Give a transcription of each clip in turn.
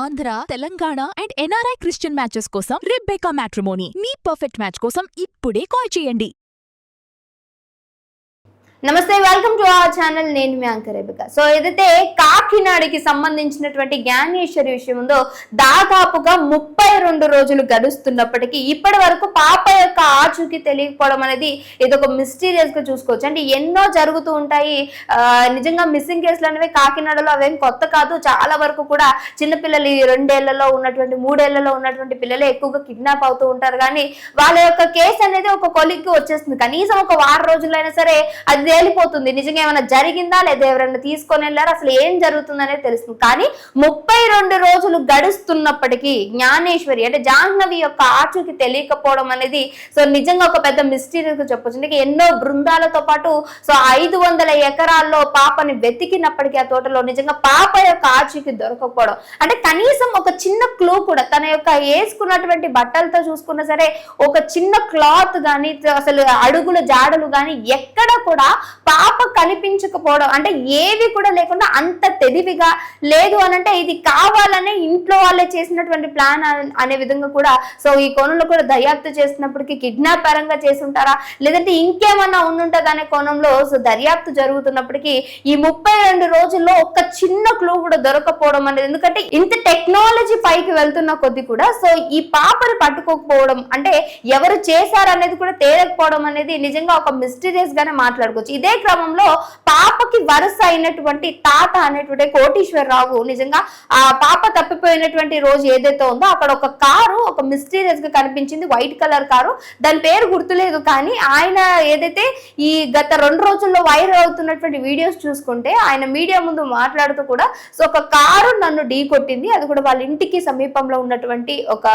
Andhra, Telangana and NRI Christian matches కోసం Rebecca matrimony మీ perfect match కోసం ఇప్పుడే కాల్ చేయండి. నమస్తే, వెల్కమ్ టు అవర్ ఛానల్. నేను మీ యాంకర్ రెబెకా. సో ఏదైతే కాకినాడకి సంబంధించినటువంటి జ్ఞానేశ్వరి విషయం ఉందో దాదాపుగా 32 రోజులు గడుస్తున్నప్పటికీ ఇప్పటి వరకు పాప యొక్క ఆచూకీ తెలియకపోవడం అనేది ఇదొక మిస్టీరియస్ గా చూసుకోవచ్చు. అంటే ఎన్నో జరుగుతూ ఉంటాయి. నిజంగా మిస్సింగ్ కేసులు అనేవి కాకినాడలో అవేం కొత్త కాదు. చాలా వరకు కూడా చిన్నపిల్లలు 2 ఏళ్లలో ఉన్నటువంటి 3 ఏళ్లలో ఉన్నటువంటి పిల్లలే ఎక్కువగా కిడ్నాప్ అవుతూ ఉంటారు. కానీ వాళ్ళ యొక్క కేసు అనేది ఒక కొలిక్కి వచ్చేస్తుంది. కనీసం ఒక వారం రోజులైనా సరే అది తేలిపోతుంది. నిజంగా ఏమైనా జరిగిందా లేదా ఎవరైనా తీసుకొని వెళ్ళారా అసలు ఏం జరుగుతుందనేది తెలుస్తుంది. కానీ 32 రోజులు గడుస్తున్నప్పటికీ జ్ఞానేశ్వరి అంటే జాహ్నవి యొక్క ఆచూకీ తెలియకపోవడం అనేది సో నిజంగా ఒక పెద్ద మిస్టీరియస్ గా చెప్పొచ్చు. అంటే ఎన్నో బృందాలతో పాటు సో 500 ఎకరాల్లో పాపని వెతికినప్పటికీ ఆ తోటలో నిజంగా పాప యొక్క ఆచూకీ దొరకకపోవడం అంటే కనీసం ఒక చిన్న క్లూ కూడా తన యొక్క వేసుకున్నటువంటి బట్టలతో చూసుకున్నా సరే ఒక చిన్న క్లాత్ కానీ అసలు అడుగుల జాడలు కానీ ఎక్కడ కూడా పాప కనిపించకపోవడం అంటే ఏవి కూడా లేకుండా అంత తెలివిగా లేదు అనంటే ఇది కావాలనే ఇంట్లో వాళ్ళే చేసినటువంటి ప్లాన్ అనే విధంగా కూడా సో ఈ కోణంలో కూడా దర్యాప్తు చేస్తున్నప్పటికీ కిడ్నాప్ పరంగా చేసి ఉంటారా లేదంటే ఇంకేమన్నా ఉండుంటది అనే కోణంలో సో దర్యాప్తు జరుగుతున్నప్పటికీ ఈ 32 రోజుల్లో ఒక చిన్న క్లూ కూడా దొరకపోవడం అనేది ఎందుకంటే ఇంత టెక్నాలజీ పైకి వెళ్తున్న కొద్ది కూడా సో ఈ పాపని పట్టుకోకపోవడం అంటే ఎవరు చేశారనేది కూడా తేలకపోవడం అనేది నిజంగా ఒక మిస్టీరియస్ గానే మాట్లాడుకోవచ్చు. ఇదే క్రమంలో పాపకి వరుస అయినటువంటి తాత అనేటువంటి కోటీశ్వరరావు నిజంగా ఆ పాప తప్పిపోయినటువంటి రోజు ఏదైతే ఉందో అక్కడ ఒక కారు ఒక మిస్టీరియస్ గా కనిపించింది. వైట్ కలర్ కారు, దాని పేరు గుర్తులేదు. కానీ ఆయన ఏదైతే ఈ గత 2 రోజుల్లో వైరల్ అవుతున్నటువంటి వీడియోస్ చూసుకుంటే ఆయన మీడియా ముందు మాట్లాడుతూ కూడా సో ఒక కారు నన్ను ఢీ కొట్టింది, అది కూడా వాళ్ళ ఇంటికి సమీపంలో ఉన్నటువంటి ఒక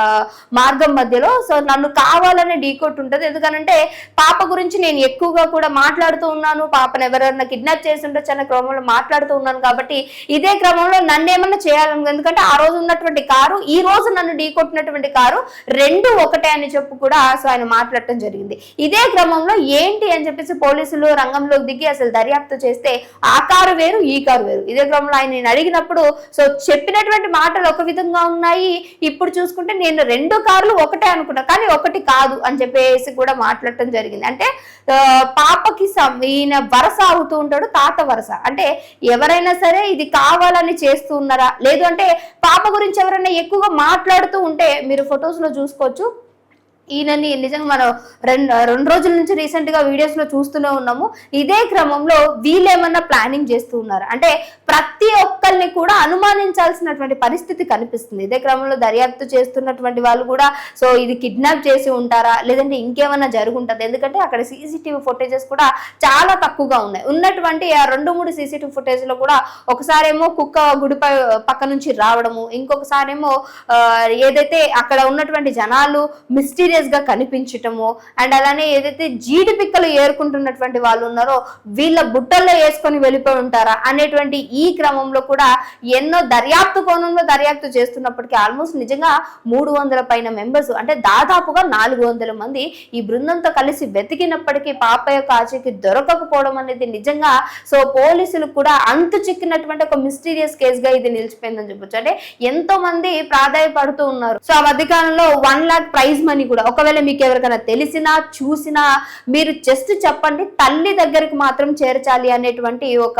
మార్గం మధ్యలో సో నన్ను కావాలనే ఢీ కొట్టి ఉంటది. ఎందుకనంటే పాప గురించి నేను ఎక్కువగా కూడా మాట్లాడుతూ ఉన్నాను, పాపను ఎవరైనా కిడ్నాప్ చేసి ఉండొచ్చు అనే క్రమంలో మాట్లాడుతూ ఉన్నాను. కాబట్టి ఇదే క్రమంలో నన్ను ఏమన్నా చేయాలను ఎందుకంటే ఆ రోజు ఉన్నటువంటి కారు ఈ రోజు నన్ను ఢీ కొట్టినటువంటి కారు 2 ఒకటే అని చెప్పు కూడా సో ఆయన మాట్లాడటం జరిగింది. ఇదే క్రమంలో ఏంటి అని చెప్పేసి పోలీసులు రంగంలోకి దిగి అసలు దర్యాప్తు చేస్తే ఆ కారు వేరు ఈ కారు వేరు. ఇదే క్రమంలో ఆయన అడిగినప్పుడు సో చెప్పినటువంటి మాటలు ఒక విధంగా ఉన్నాయి. ఇప్పుడు చూసుకుంటే నేను 2 కార్లు ఒకటే అనుకున్నా కానీ ఒకటి కాదు అని చెప్పేసి కూడా మాట్లాడటం జరిగింది. అంటే పాపకి ఈయన వరస అవుతూ ఉంటాడు, తాత వరస. అంటే ఎవరైనా సరే ఇది కావాలని చేస్తూ ఉన్నారా లేదు అంటే పాప గురించి ఎవరైనా ఎక్కువగా మాట్లాడుతూ ఉంటే మీరు ఫొటోస్ లో చూసుకోవచ్చు. ఈయనని నిజంగా మనం 2 రోజుల నుంచి రీసెంట్ గా వీడియోస్ లో చూస్తూనే ఉన్నాము. ఇదే క్రమంలో వీళ్ళేమన్నా ప్లానింగ్ చేస్తూ ఉన్నారు అంటే ప్రతి ఒక్కరిని కూడా అనుమానించాల్సినటువంటి పరిస్థితి కనిపిస్తుంది. ఇదే క్రమంలో దర్యాప్తు చేస్తున్నటువంటి వాళ్ళు కూడా సో ఇది కిడ్నాప్ చేసి ఉంటారా లేదంటే ఇంకేమన్నా జరుగుంటది. ఎందుకంటే అక్కడ సీసీటీవీ ఫుటేజెస్ కూడా చాలా తక్కువగా ఉన్నాయి. ఉన్నటువంటి ఆ 2-3 సీసీటీవీ ఫుటేజ్ లో కూడా ఒకసారేమో కుక్క గుడిపై పక్క నుంచి రావడము, ఇంకొకసారేమో ఏదైతే అక్కడ ఉన్నటువంటి జనాలు మిస్టీరియస్ గా కనిపించటము అండ్ అలానే ఏదైతే జీడి పిక్కలు ఏరుకుంటున్నటువంటి వాళ్ళు ఉన్నారో వీళ్ళ బుట్టల్లో వేసుకొని వెళ్ళిపోయి ఉంటారా అనేటువంటి ఈ క్రమంలో కూడా ఎన్నో దర్యాప్తు కోణంలో దర్యాప్తు చేస్తున్నప్పటికీ ఆల్మోస్ట్ నిజంగా 300 పైన మెంబర్స్ అంటే దాదాపుగా 400 మంది ఈ బృందంతో కలిసి వెతికినప్పటికీ పాప యొక్క ఆచూకీ దొరకకపోవడం అనేది నిజంగా సో పోలీసులు కూడా అంతు చిక్కినటువంటి ఒక మిస్టీరియస్ కేస్ గా ఇది నిలిచిపోయిందని చెప్పొచ్చు. అంటే ఎంతో మంది ప్రాధాయపడుతూ ఉన్నారు. సో ఆ మధ్యకాలంలో 1 lakh ప్రైజ్ మనీ కూడా ఒకవేళ మీకు ఎవరికైనా తెలిసినా చూసినా మీరు జస్ట్ చెప్పండి, తల్లి దగ్గరికి మాత్రం చేర్చాలి అనేటువంటి ఒక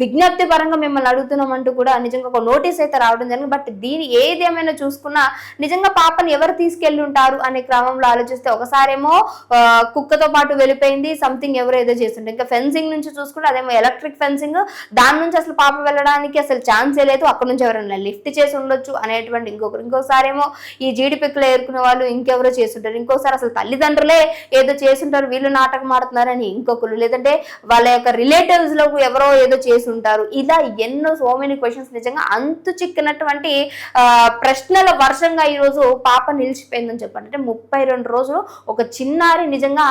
విజ్ఞప్తి పరంగా మిమ్మల్ని అడుగుతున్నామంటూ కూడా నిజంగా ఒక నోటీస్ అయితే రావడం జరిగింది. బట్ దీని ఏదేమైనా చూసుకున్నా నిజంగా పాపని ఎవరు తీసుకెళ్ళి ఉంటారు అనే క్రమంలో ఆలోచిస్తే ఒకసారేమో కుక్కతో పాటు వెళ్ళిపోయింది, సంథింగ్ ఎవరు ఏదో చేస్తుంటే ఇంకా ఫెన్సింగ్ నుంచి చూసుకుంటే అదేమో ఎలక్ట్రిక్ ఫెన్సింగ్, దాని నుంచి అసలు పాప వెళ్ళడానికి అసలు ఛాన్సే లేదు, అక్కడ నుంచి ఎవరైనా లిఫ్ట్ చేసి ఉండొచ్చు అనేటువంటి ఇంకోసారేమో ఈ జీడి పిక్కలు ఏరుకునే వాళ్ళు ఇంకెవరో చేస్తుంటారు, ఇంకోసారి అసలు తల్లిదండ్రులే ఏదో చేస్తుంటారు వీళ్ళు నాటకం ఆడుతున్నారని ఇంకొకరు, లేదంటే వాళ్ళ యొక్క రిలేటివ్స్ లో ఎవరో ఏదో చేసి ఉంటారు. ఇలా ఎన్నో సో మెనీ క్వశ్చన్స్ నిజంగా అంతు చిక్కినటువంటి ప్రశ్నల వర్షంగా ఈ రోజు పాప నిలిచిపోయిందని చెప్పండి. అంటే 32 రోజులు ఒక చిన్నారి నిజంగా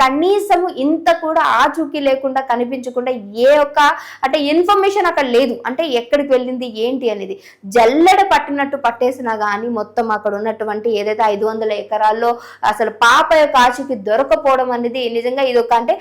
కనీసం ఇంత కూడా ఆచూకీ లేకుండా కనిపించకుండా ఏ ఒక్క అంటే ఇన్ఫర్మేషన్ అక్కడ లేదు. అంటే ఎక్కడికి వెళ్ళింది ఏంటి అనేది జల్లెడ పట్టినట్టు పట్టేసినా కానీ మొత్తం అక్కడ ఉన్నటువంటి ఏదైతే 500 ఎకరాలు జిల్లాల్లో అసలు పాప యొక్క ఆచూకీ దొరకపోవడం అనేది నిజంగా ఇది ఒక అంటే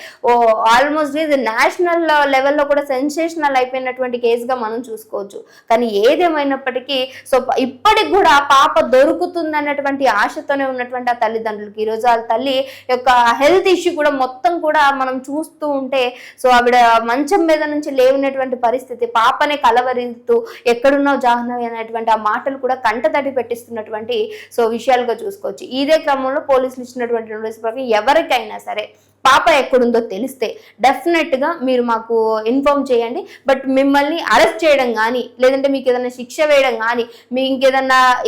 ఆల్మోస్ట్ ఇది నేషనల్ లెవెల్లో కూడా సెన్సేషనల్ అయిపోయినటువంటి కేసుగా మనం చూసుకోవచ్చు. కానీ ఏదేమైనప్పటికీ సో ఇప్పటికి కూడా పాప దొరుకుతుంది అన్నటువంటి ఆశతోనే ఉన్నటువంటి ఆ తల్లిదండ్రులకి ఈరోజు ఆ తల్లి యొక్క హెల్త్ ఇష్యూ కూడా మొత్తం కూడా మనం చూస్తూ ఉంటే సో ఆవిడ మంచం మీద నుంచి లేవినటువంటి పరిస్థితి, పాపనే కలవరిస్తూ ఎక్కడున్నావు జాహ్నవి అనేటువంటి ఆ మాటలు కూడా కంటతడి పెట్టిస్తున్నటువంటి సో విషయాలుగా చూసుకోవచ్చు. ఇదే క్రమంలో పోలీసులు ఇచ్చినటువంటి నోటీస్ ప్రకారం ఎవరికైనా సరే పాప ఎక్కడుందో తెలిస్తే డెఫినెట్ గా మీరు మాకు ఇన్ఫార్మ్ చేయండి. బట్ మిమ్మల్ని అరెస్ట్ చేయడం కానీ లేదంటే మీకు ఏదైనా శిక్ష వేయడం కానీ మీ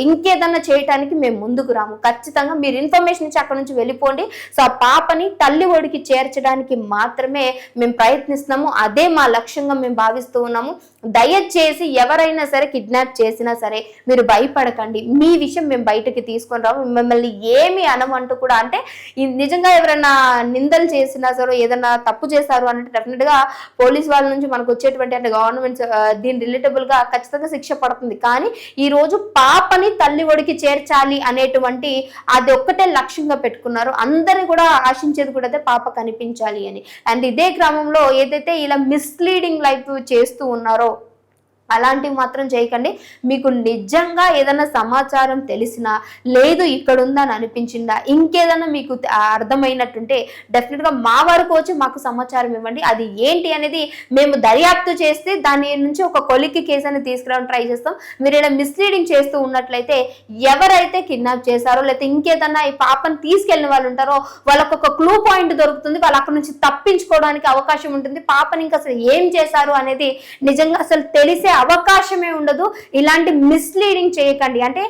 ఇంకేదన్నా చేయడానికి మేము ముందుకు రాము. ఖచ్చితంగా మీరు ఇన్ఫర్మేషన్ ఇచ్చి అక్కడ నుంచి వెళ్ళిపోండి. సో ఆ పాపని తల్లి ఒడికి చేర్చడానికి మాత్రమే మేము ప్రయత్నిస్తున్నాము. అదే మా లక్ష్యంగా మేము భావిస్తూ ఉన్నాము. దయచేసి ఎవరైనా సరే కిడ్నాప్ చేసినా సరే మీరు భయపడకండి. మీ విషయం మేము బయటకి తీసుకొని రాము. మిమ్మల్ని ఏమి అనమంటూ కూడా అంటే నిజంగా ఎవరైనా నిందలు చేసినా సరే ఏదైనా తప్పు చేశారు అంటే డెఫినెట్ గా పోలీస్ వాళ్ళ నుంచి మనకు వచ్చేటువంటి అంటే గవర్నమెంట్ దీని రిలేటబుల్ గా ఖచ్చితంగా శిక్ష పడుతుంది. కానీ ఈ రోజు పాపని తల్లి ఒడికి చేర్చాలి అనేటువంటి అది ఒక్కటే లక్ష్యంగా పెట్టుకున్నారు. అందరినీ కూడా ఆశించేది కూడా అదే పాప కనిపించాలి అని. అండ్ ఇదే క్రమంలో ఏదైతే ఇలా మిస్లీడింగ్ లైఫ్ చేస్తూ ఉన్నారో అలాంటివి మాత్రం చేయకండి. మీకు నిజంగా ఏదైనా సమాచారం తెలిసినా లేదు ఇక్కడ ఉందని అనిపించిందా ఇంకేదైనా మీకు అర్థమైనట్టుంటే డెఫినెట్గా మా వరకు వచ్చి మాకు సమాచారం ఇవ్వండి. అది ఏంటి అనేది మేము దర్యాప్తు చేస్తే దాని నుంచి ఒక కొలిక్కి కేసు అనేది తీసుకురావడం ట్రై చేస్తాం. మీరు ఇలా మిస్లీడింగ్ చేస్తూ ఉన్నట్లయితే ఎవరైతే కిడ్నాప్ చేశారో లేకపోతే ఇంకేదన్నా ఈ పాపను తీసుకెళ్ళిన వాళ్ళు ఉంటారో వాళ్ళకు ఒక క్లూ పాయింట్ దొరుకుతుంది. వాళ్ళు అక్కడ నుంచి తప్పించుకోవడానికి అవకాశం ఉంటుంది. పాపని ఇంకా అసలు ఏం చేశారు అనేది నిజంగా అసలు తెలిసే అవకాశమే ఉండదు. ఇలాంటి మిస్లీడింగ్ చేయకండి. అంటే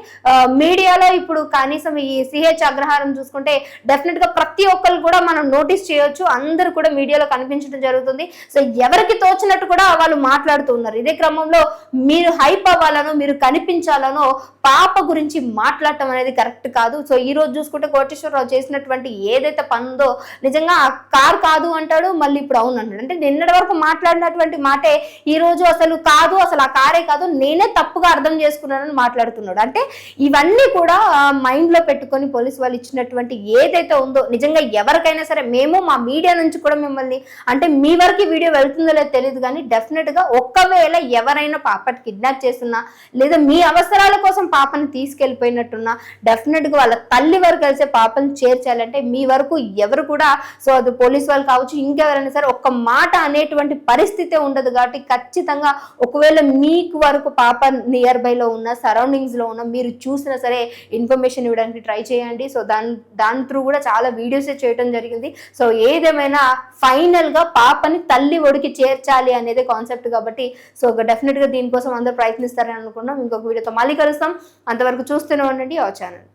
మీడియాలో ఇప్పుడు కనీసం ఈ సిహెచ్ అగ్రహారం చూసుకుంటే డెఫినెట్ గా ప్రతి ఒక్కరు కూడా మనం నోటీస్ చేయొచ్చు. అందరూ కూడా మీడియాలో కనిపించడం జరుగుతుంది. సో ఎవరికి తోచినట్టు కూడా వాళ్ళు మాట్లాడుతూ ఉన్నారు. ఇదే క్రమంలో మీరు హైప్ అవ్వాలనో మీరు కనిపించాలనో పాప గురించి మాట్లాడటం అనేది కరెక్ట్ కాదు. సో ఈ రోజు చూసుకుంటే కోటేశ్వరరావు చేసినటువంటి ఏదైతే పనుందో నిజంగా ఆ కార్ కాదు అంటాడు, మళ్ళీ ఇప్పుడు అవును అంటాడు. అంటే నిన్నటి వరకు మాట్లాడినటువంటి మాటే ఈ రోజు అసలు కాదు, అసలు ఆ కారే కాదు నేనే తప్పుగా అర్థం చేసుకున్నానని మాట్లాడుతున్నాడు. అంటే ఇవన్నీ కూడా మైండ్ లో పెట్టుకొని పోలీసు వాళ్ళు ఇచ్చినటువంటి ఏదైతే ఉందో నిజంగా ఎవరికైనా సరే మేము మా మీడియా నుంచి కూడా మిమ్మల్ని అంటే మీ వరకు వీడియో వెళ్తుందో లేదో తెలియదు కానీ డెఫినెట్ గా ఒక్కవేళ ఎవరైనా పాపని కిడ్నాప్ చేస్తున్నా లేదా మీ అవసరాల కోసం పాపని తీసుకెళ్లిపోయినట్టున్నా డెఫినెట్ గా వాళ్ళ తల్లి వరకు కలిసే పాపని చేర్చాలంటే మీ వరకు ఎవరు కూడా సో అది పోలీసు వాళ్ళు కావచ్చు ఇంకెవరైనా సరే ఒక్క మాట అనేటువంటి పరిస్థితే ఉండదు. కాబట్టి ఖచ్చితంగా ఒకవేళ మీకు వరకు పాప నియర్ బై లో ఉన్న సరౌండింగ్స్ లో ఉన్న మీరు చూసినా సరే ఇన్ఫర్మేషన్ ఇవ్వడానికి ట్రై చేయండి. సో దాని త్రూ కూడా చాలా వీడియోస్ చేయడం జరిగింది. సో ఏదేమైనా ఫైనల్ గా పాపని తల్లి ఒడికి చేర్చాలి అనేది కాన్సెప్ట్ కాబట్టి సో డెఫినెట్ గా దీనికోసం అందరూ ప్రయత్నిస్తారని అనుకున్నాం. ఇంకొక వీడియోతో మళ్ళీ కలుస్తాం. అంతవరకు చూస్తూనే ఉండండి ఆ ఛానల్.